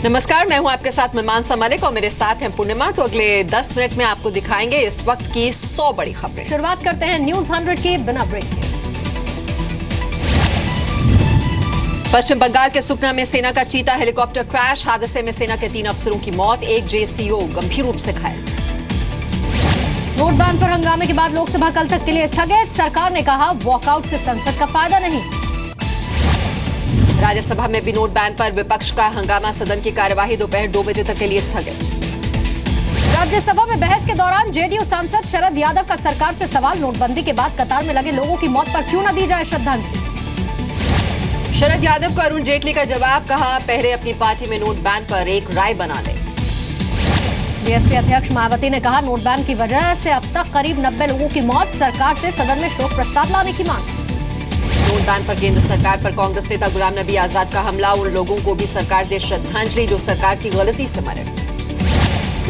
नमस्कार, मैं हूं आपके साथ मीमांसा मलिक और मेरे साथ हैं पूर्णिमा। तो अगले 10 मिनट में आपको दिखाएंगे इस वक्त की 100 बड़ी खबरें। शुरुआत करते हैं न्यूज 100 के बिना ब्रेक के। पश्चिम बंगाल के सुकना में सेना का चीता हेलीकॉप्टर क्रैश, हादसे में सेना के 3 अफसरों की मौत, एक जेसीओ गंभीर रूप से घायल। नोट बैन पर हंगामे के बाद लोकसभा कल तक के लिए स्थगित, सरकार ने कहा वॉकआउट से संसद का फायदा नहीं। राज्यसभा में भी नोट बैन पर विपक्ष का हंगामा, सदन की कार्यवाही दोपहर 2 बजे तक के लिए स्थगित। राज्यसभा में बहस के दौरान जेडीयू सांसद शरद यादव का सरकार से सवाल, नोटबंदी के बाद कतार में लगे लोगों की मौत पर क्यों न दी जाए श्रद्धांजलि। शरद यादव को अरुण जेटली का जवाब, कहा पहले अपनी पार्टी में नोट बैन पर एक राय बना ले। बीएसपी अध्यक्ष मायावती ने कहा नोट बैन की वजह से अब तक करीब 90 लोगों की मौत, सरकार से सदन में शोक प्रस्ताव लाने की मांग। नोट बैन पर केंद्र सरकार पर कांग्रेस नेता गुलाम नबी आजाद का हमला, उन लोगों को भी सरकार दे श्रद्धांजलि जो सरकार की गलती से मरे।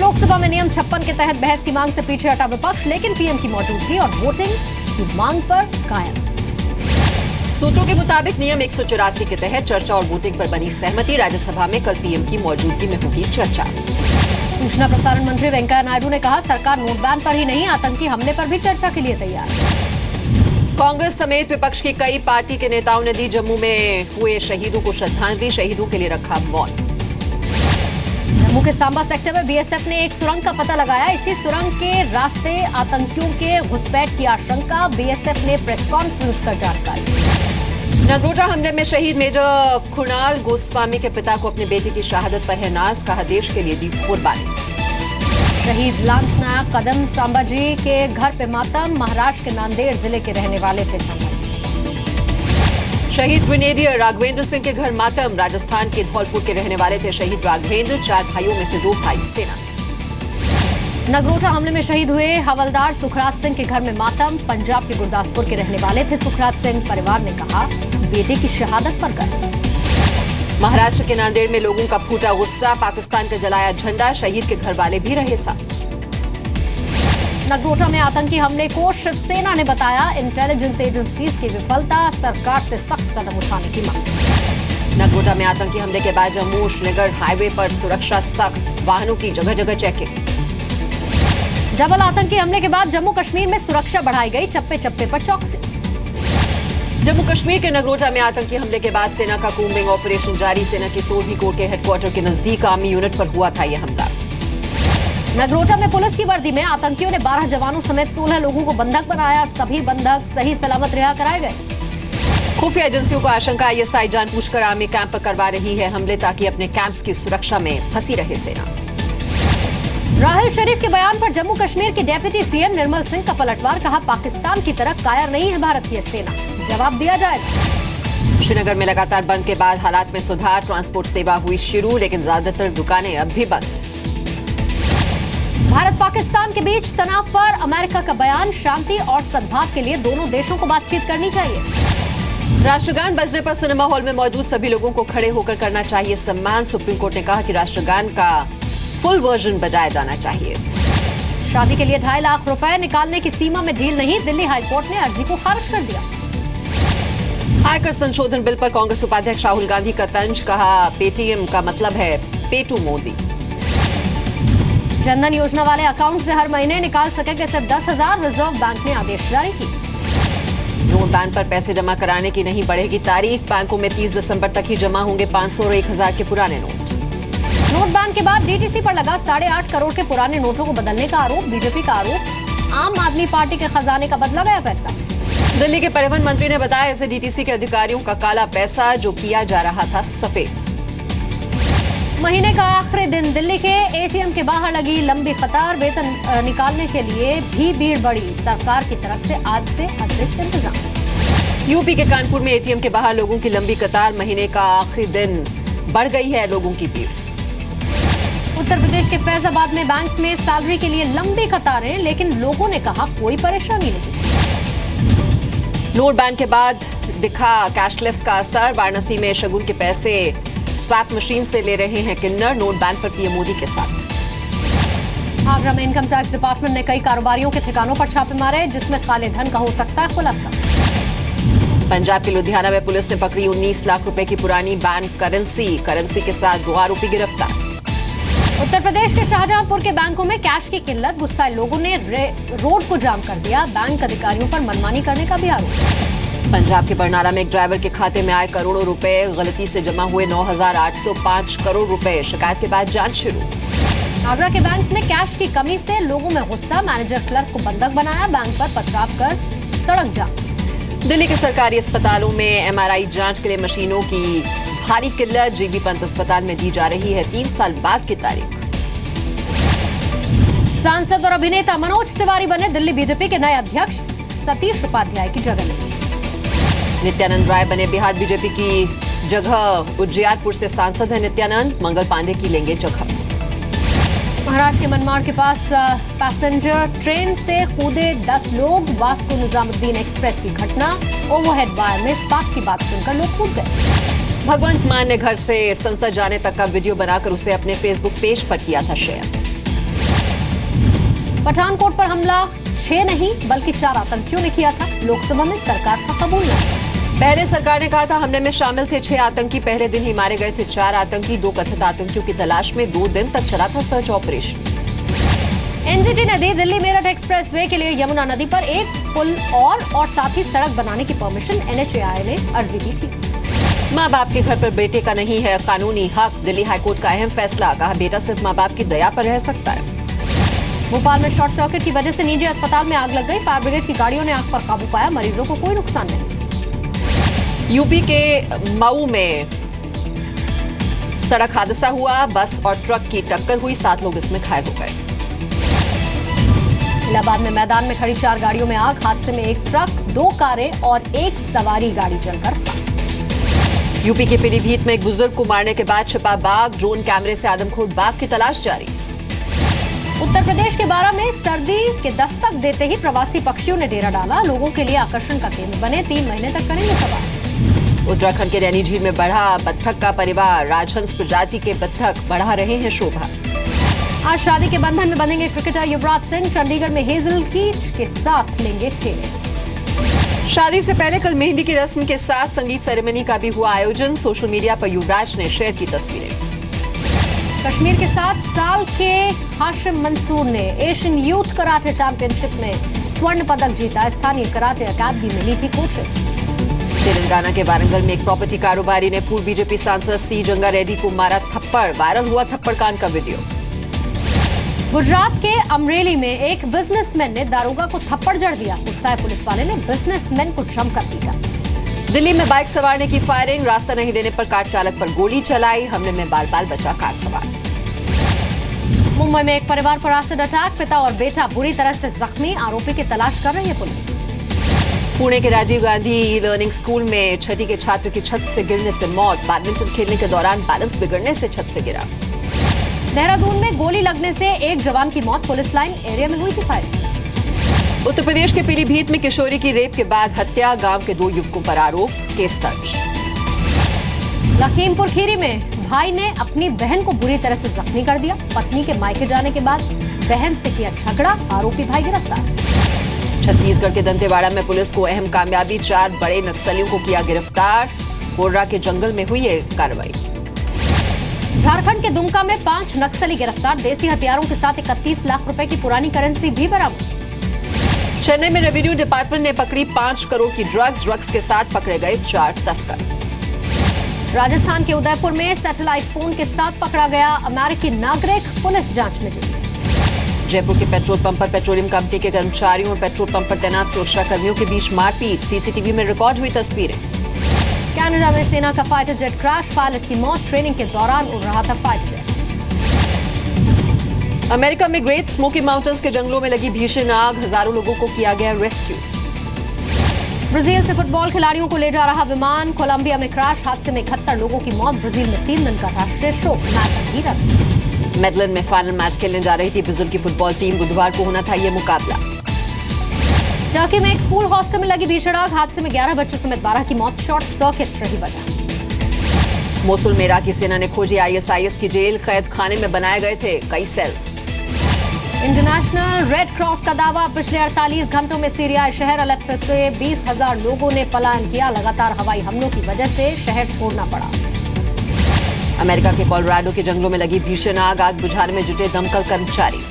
लोकसभा में नियम 56 के तहत बहस की मांग से पीछे हटा विपक्ष, लेकिन पीएम की मौजूदगी और वोटिंग की मांग पर कायम। सूत्रों के मुताबिक नियम 184 के तहत चर्चा और वोटिंग पर बनी सहमति, राज्यसभा में कल पीएम की मौजूदगी में होगी चर्चा। सूचना प्रसारण मंत्री वेंकैया नायडू ने कहा सरकार नोट बैन पर ही नहीं, आतंकी हमले पर भी चर्चा के लिए तैयार। कांग्रेस समेत विपक्ष की कई पार्टी के नेताओं ने दी जम्मू में हुए शहीदों को श्रद्धांजलि, शहीदों के लिए रखा मौन। जम्मू के सांबा सेक्टर में बीएसएफ ने एक सुरंग का पता लगाया, इसी सुरंग के रास्ते आतंकियों के घुसपैठ की आशंका, बीएसएफ ने प्रेस कॉन्फ्रेंस कर जानकारी। नगरोटा हमले में शहीद मेजर कुणाल गोस्वामी के पिता को अपनी बेटी की शहादत पर है नाज, कहा देश के लिए दी कुर्बानी। शहीद लांस नायक कदम सांबा जी के घर पे मातम, महाराष्ट्र के नांदेड़ जिले के रहने वाले थे सांबा जी। शहीद ग्रेनेडियर राघवेंद्र सिंह के घर मातम, राजस्थान के धौलपुर के रहने वाले थे शहीद राघवेंद्र, 4 भाइयों में से 2 भाई सेना। नगरोटा हमले में शहीद हुए हवलदार सुखराज सिंह के घर में मातम, पंजाब के गुरदासपुर के रहने वाले थे सुखराज सिंह, परिवार ने कहा बेटे की शहादत पर गर्व। महाराष्ट्र के नांदेड़ में लोगों का फूटा गुस्सा, पाकिस्तान का जलाया झंडा, शहीद के घर वाले भी रहे साथ। नगरोटा में आतंकी हमले को शिवसेना ने बताया इंटेलिजेंस एजेंसीज की विफलता, सरकार से सख्त कदम उठाने की मांग। नगरोटा में आतंकी हमले के बाद जम्मू श्रीनगर हाईवे पर सुरक्षा सख्त, वाहनों की जगह जगह चेकिंग। डबल आतंकी हमले के बाद जम्मू कश्मीर में सुरक्षा बढ़ाई गई, चप्पे चप्पे पर चौकसी। जम्मू कश्मीर के नगरोटा में आतंकी हमले के बाद सेना का कूम्बिंग ऑपरेशन जारी, सेना की सोलही कोर के हेडक्वार्टर के नजदीक आर्मी यूनिट पर हुआ था यह हमला। नगरोटा में पुलिस की वर्दी में आतंकियों ने 12 जवानों समेत 16 लोगों को बंधक बनाया, सभी बंधक सही सलामत रिहा कराए गए। खुफिया एजेंसियों को आशंका, आईएसआई जानबूझकर आर्मी कैंप पर करवा रही है हमले ताकि अपने कैंप्स की सुरक्षा में फंसी रहे सेना। राहिल शरीफ के बयान पर जम्मू कश्मीर के डिप्टी सीएम निर्मल सिंह का पलटवार, कहा पाकिस्तान की तरह कायर नहीं है भारतीय सेना, जवाब दिया जाएगा। श्रीनगर में लगातार बंद के बाद हालात में सुधार, ट्रांसपोर्ट सेवा हुई शुरू, लेकिन ज्यादातर दुकानें अब भी बंद। भारत पाकिस्तान के बीच तनाव पर अमेरिका का बयान, शांति और सद्भाव के लिए दोनों देशों को बातचीत करनी चाहिए। राष्ट्रगान बजने पर सिनेमा हॉल में मौजूद सभी लोगों को खड़े होकर करना चाहिए सम्मान, सुप्रीम कोर्ट ने कहा कि राष्ट्रगान का फुल वर्जन बजाया जाना चाहिए। शादी के लिए 2.5 लाख रुपए निकालने की सीमा में ढील नहीं, दिल्ली हाईकोर्ट ने अर्जी को खारिज कर दिया। आयकर संशोधन बिल पर कांग्रेस उपाध्यक्ष राहुल गांधी का तंज, कहा पेटीएम का मतलब है पेटू मोदी। जनधन योजना वाले अकाउंट से हर महीने निकाल सकेंगे सिर्फ 10,000, रिजर्व बैंक ने आदेश जारी की। नोट बैन पर पैसे जमा कराने की नहीं बढ़ेगी तारीख, बैंकों में 30 दिसंबर तक ही जमा होंगे 500 और 1000 के पुराने नोट। नोट बैन के बाद डीटीसी पर लगा 8.5 करोड़ के पुराने नोटों को बदलने का आरोप, बीजेपी का आरोप आम आदमी पार्टी के खजाने का बदला गया पैसा। दिल्ली के परिवहन मंत्री ने बताया इसे डीटीसी के अधिकारियों का काला पैसा जो किया जा रहा था सफेद। महीने का आखिरी दिन, दिल्ली के एटीएम के बाहर लगी लंबी कतार, वेतन निकालने के लिए भी भीड़ बढ़ी, सरकार की तरफ से आज से अतिरिक्त इंतजाम। यूपी के कानपुर में एटीएम के बाहर लोगों की लंबी कतार, महीने का आखिरी दिन बढ़ गई है लोगों की भीड़। उत्तर प्रदेश के फैजाबाद में बैंक्स में सैलरी के लिए लंबी कतारें, लेकिन लोगों ने कहा कोई परेशानी नहीं। नोट बैन के बाद दिखा कैशलेस का असर, वाराणसी में शगुन के पैसे स्वैप मशीन से ले रहे हैं किन्नर, नोट बैन पर पीएम मोदी के साथ। आगरा में इनकम टैक्स डिपार्टमेंट ने कई कारोबारियों के ठिकानों पर छापे मारे, जिसमें काले धन का हो सकता है खुलासा। पंजाब के लुधियाना में पुलिस ने पकड़ी 19 लाख रुपए की पुरानी बैंक करेंसी के साथ 2 आरोपी गिरफ्तार। उत्तर प्रदेश के शाहजहांपुर के बैंकों में कैश की किल्लत, गुस्साए लोगों ने रोड को जाम कर दिया। बैंक अधिकारियों पर मनमानी करने का भी आरोप। पंजाब के बरनाला में एक ड्राइवर के खाते में आए करोड़ों रुपए, गलती से जमा हुए 9,805 करोड़ रुपए, शिकायत के बाद जांच शुरू। आगरा के बैंक्स में कैश की कमी से लोगों में गुस्सा, मैनेजर क्लर्क को बंधक बनाया, बैंक पर पथराव कर सड़क जाम। दिल्ली के सरकारी अस्पतालों में MRI जांच के लिए मशीनों की भारी किल्लत, जीबी पंत अस्पताल में दी जा रही है 3 साल बाद की तारीख। सांसद और अभिनेता मनोज तिवारी बने दिल्ली बीजेपी के नए अध्यक्ष, सतीश उपाध्याय की जगह लेंगे। नित्यानंद राय बने बिहार बीजेपी की जगह, उज्जैनपुर से सांसद है नित्यानंद, मंगल पांडे की लेंगे जगह। महाराष्ट्र के मनमाड़ के पास पैसेंजर ट्रेन से कूदे 10 लोग, वास्को निजामुद्दीन एक्सप्रेस की घटना, ओवरहेड वायर में स्पार्क की बात सुनकर लोग कूद गए। भगवंत मान ने घर से संसद जाने तक का वीडियो बनाकर उसे अपने फेसबुक पेज पर किया था शेयर। पठानकोट पर हमला 6 नहीं बल्कि 4 आतंकियों ने किया था, लोकसभा में सरकार का कबूलनामा। पहले सरकार ने कहा था हमले में शामिल थे 6 आतंकी, पहले दिन ही मारे गए थे 4 आतंकी। 2 कथित आतंकियों की तलाश में 2 दिन तक चला था सर्च ऑपरेशन। एनजीटी ने दी दिल्ली मेरठ एक्सप्रेसवे के लिए यमुना नदी पर एक पुल और साथ ही सड़क बनाने की परमिशन, NHAI ने अर्जी दी थी। माँ बाप के घर पर बेटे का नहीं है कानूनी हक, दिल्ली हाईकोर्ट का अहम फैसला, कहा बेटा सिर्फ माँ बाप की दया पर रह सकता है। भोपाल में शॉर्ट सर्किट की वजह से निजी अस्पताल में आग लग गई, फायर ब्रिगेड की गाड़ियों ने आग पर काबू पाया, मरीजों को कोई नुकसान नहीं। यूपी के मऊ में सड़क हादसा हुआ, बस और ट्रक की टक्कर हुई, 7 लोग इसमें घायल हो गए। इलाहाबाद में मैदान में खड़ी 4 गाड़ियों में आग, हादसे में एक ट्रक, 2 कारें और एक सवारी गाड़ी जलकर खाक। यूपी के पीलीभीत में एक बुजुर्ग को मारने के बाद छिपा बाघ, ड्रोन कैमरे से आदमखोर बाघ की तलाश जारी। उत्तर प्रदेश के बारा में सर्दी के दस्तक देते ही प्रवासी पक्षियों ने डेरा डाला, लोगों के लिए आकर्षण का केंद्र बने, 3 महीने तक करेंगे प्रवास। उत्तराखंड के नैनी झील में बढ़ा बत्तख का परिवार, राजहंस प्रजाति के बत्तख बढ़ा रहे हैं शोभा। आज शादी के बंधन में बंधेंगे क्रिकेटर युवराज सिंह, चंडीगढ़ में हेजल कीच के साथ लेंगे फेरे। शादी से पहले कल मेहंदी की रस्म के साथ संगीत सेरेमनी का भी हुआ आयोजन, सोशल मीडिया पर युवराज ने शेयर की तस्वीरें। कश्मीर के 7 साल के हाशिम मंसूर ने एशियन यूथ कराटे चैंपियनशिप में स्वर्ण पदक जीता, स्थानीय कराटे अकादमी में ली थी कोचिंग। तेलंगाना के वारंगल में एक प्रॉपर्टी कारोबारी ने पूर्व बीजेपी सांसद सी जंगा रेड्डी को मारा थप्पड़, वायरल हुआ थप्पड़ कांड का वीडियो। गुजरात के अमरेली में एक बिजनेसमैन ने दारोगा को थप्पड़ जड़ दिया, गुस्साए पुलिस वाले ने बिजनेसमैन को जमकर पीटा। दिल्ली में बाइक सवार ने की फायरिंग, रास्ता नहीं देने पर कार चालक पर गोली चलाई, हमले में बाल बाल बचा कार सवार। मुंबई में एक परिवार पर एसिड अटैक, पिता और बेटा बुरी तरह से जख्मी, आरोपी की तलाश कर रही है पुलिस। पुणे के Rajiv Gandhi e learning school में 6ठी के छात्र की छत से गिरने से मौत, बैडमिंटन खेलने के दौरान बैलेंस बिगड़ने से छत से गिरा। देहरादून में गोली लगने से एक जवान की मौत, पुलिस लाइन एरिया में हुई थी फायरिंग। उत्तर प्रदेश के पीलीभीत में किशोरी की रेप के बाद हत्या, गांव के 2 युवकों पर आरोप, केस दर्ज। लखीमपुर खीरी में भाई ने अपनी बहन को बुरी तरह से जख्मी कर दिया, पत्नी के मायके जाने के बाद बहन से किया झगड़ा, आरोपी भाई गिरफ्तार। छत्तीसगढ़ के दंतेवाड़ा में पुलिस को अहम कामयाबी, 4 बड़े नक्सलियों को किया गिरफ्तार, कोर्रा के जंगल में हुई है कार्रवाई। झारखंड के दुमका में 5 नक्सली गिरफ्तार, देसी हथियारों के साथ 31 लाख रुपए की पुरानी करेंसी भी बरामद। चेन्नई में रेवेन्यू डिपार्टमेंट ने पकड़ी 5 करोड़ की ड्रग्स के साथ पकड़े गए 4 तस्कर। राजस्थान के उदयपुर में सैटेलाइट फोन के साथ पकड़ा गया अमेरिकी नागरिक, पुलिस जांच में जुटी। जयपुर के पेट्रोल पंप पर पेट्रोलियम कंपनी के कर्मचारियों और पेट्रोल पंप पर तैनात सुरक्षा कर्मियों के बीच मारपीट, सीसीटीवी में रिकॉर्ड हुई तस्वीरें। कनाडा में सेना का फाइटर जेट क्रैश, पायलट की मौत, ट्रेनिंग के दौरान उड़ रहा था फाइटर जेट। अमेरिका में ग्रेट स्मोकी माउंटेन्स के जंगलों में लगी भीषण आग, हजारों लोगों को किया गया रेस्क्यू। ब्राजील से फुटबॉल खिलाड़ियों को ले जा रहा विमान, कोलंबिया में क्रैश, हादसे में 71 लोगों की मौत, ब्राजील में 3 दिन का राष्ट्रीय शोक, मैच भी रद्द। मेडलन में फाइनल मैच खेलने जा रही थी ब्राजील की फुटबॉल टीम, बुधवार को होना था ये मुकाबला। टर्की में एक स्कूल हॉस्टल में लगी भीषण आग, हादसे में 11 बच्चों समेत 12 की मौत, शॉर्ट सर्किट रही वजह। मोसुल में इराकी सेना ने खोजी ISIS की जेल, कैद खाने में बनाए गए थे कई सेल्स। इंटरनेशनल रेड क्रॉस का दावा, पिछले 48 घंटों में सीरियाई शहर अलेप्पो से 20,000 लोगों ने पलायन किया। लगातार हवाई हमलों की वजह से शहर छोड़ना पड़ा। अमेरिका के कोलोराडो के जंगलों में लगी भीषण आग बुझाने में जुटे दमकल कर्मचारी।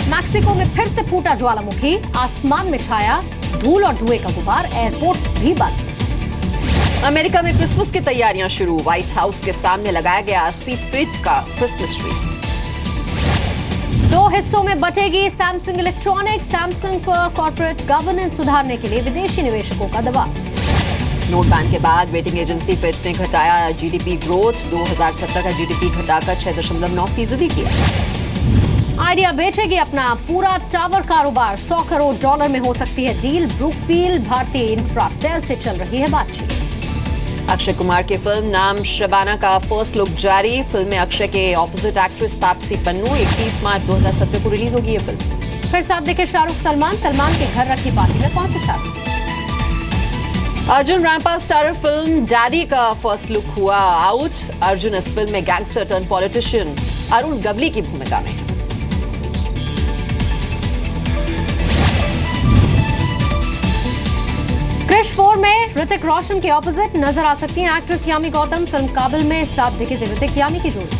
मैक्सिको में फिर से फूटा ज्वालामुखी, आसमान में छाया धूल और धुएं का गुबार, एयरपोर्ट भी बंद। अमेरिका में क्रिसमस की तैयारियां शुरू, व्हाइट हाउस के सामने लगाया गया 80 फीट का क्रिसमस ट्री। 2 हिस्सों में बटेगी सैमसंग इलेक्ट्रॉनिक्स, सैमसंग पर कॉर्पोरेट गवर्नेंस सुधारने के लिए विदेशी निवेशकों का दबाव। नोट बैन के बाद रेटिंग एजेंसी फिच ने घटाया जीडीपी ग्रोथ, 2017 का जीडीपी घटाकर 6.9% किया। आइडिया बेचेगी अपना पूरा टावर कारोबार, $100 करोड़ में हो सकती है डील। ब्रुकफील्ड भारतीय इंफ्राटेल से चल रही है बातचीत। अक्षय कुमार की फिल्म नाम शबाना का फर्स्ट लुक जारी, फिल्म में अक्षय के ऑपोजिट एक्ट्रेस तापसी पन्नू। 31 मार्च 2017 को रिलीज होगी ये फिल्म। फिर साथ देखे शाहरुख सलमान के घर रखी पार्टी में पहुंचे Shahrukh. Arjun Rampal starrer film Daddy का फर्स्ट लुक हुआ आउट। अर्जुन इस फिल्म में gangster turn politician Arun Gawli की भूमिका में। क्रिश 4 में ऋतिक रोशन के ऑपोजिट नजर आ सकती हैं एक्ट्रेस यामी गौतम। फिल्म काबिल में साथ दिखे थे ऋतिक यामी की जोड़ी।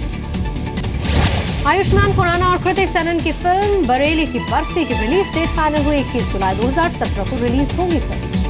आयुष्मान खुराना और कृति सेनन की फिल्म बरेली की बर्फी की रिलीज डेट फाइनल हुई। 21 जुलाई 2017 को रिलीज होगी फिल्म।